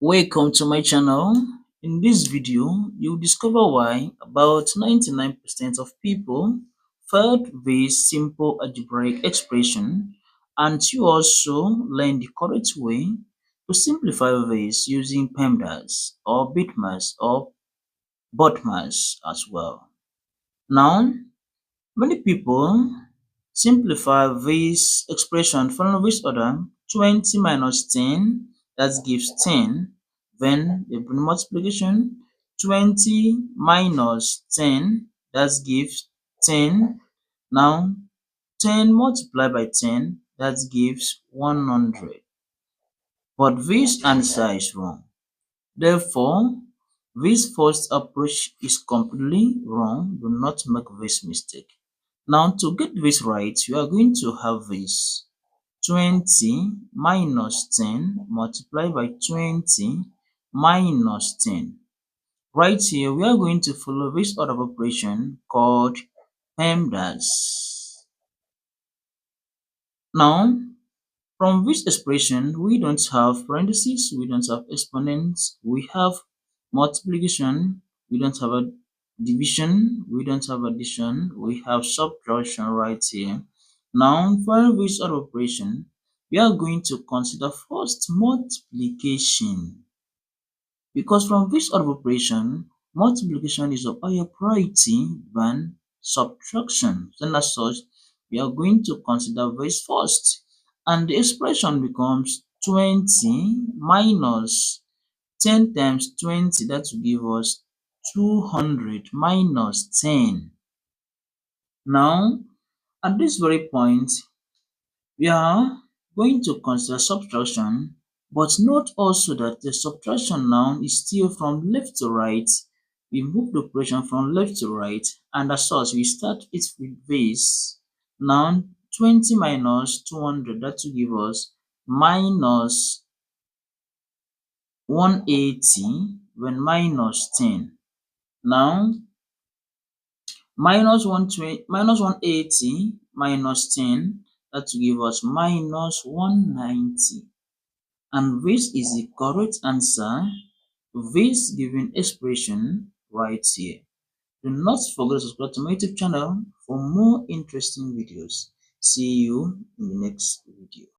Welcome to my channel. In this video, you'll discover why about 99% of people failed this simple algebraic expression, and you also learn the correct way to simplify this using PEMDAS or BITMAS or BODMAS as well. Now, many people simplify this expression following this order: 20 minus 10, that gives 10. Then the multiplication: 20 minus 10, that gives 10. Now 10 multiplied by 10, that gives 100. But this answer is wrong. Therefore, this first approach is completely wrong. Do not make this mistake. Now, to get this right, you are going to have this: 20 minus 10 multiplied by 20 minus 10. Right here, we are going to follow this order of operation called PEMDAS. Now, from this expression, we don't have parentheses, we don't have exponents, we have multiplication, we don't have a division, we don't have addition, we have subtraction right here. Now, for this other operation, we are going to consider first multiplication, because from this other operation, multiplication is of higher priority than subtraction. Then as such, we are going to consider this first, and the expression becomes 20 minus 10 times 20, that will give us 200 minus 10. Now, at this very point, we are going to consider subtraction, but note also that the subtraction now is still from left to right. We move the operation from left to right, and as such, we start it with this. Now, 20 minus 200, that will give us minus 180, when minus 10. Now, minus 180 minus 10, that will give us minus 190. And this is the correct answer to this given expression right here. Do not forget to subscribe to my YouTube channel for more interesting videos. See you in the next video.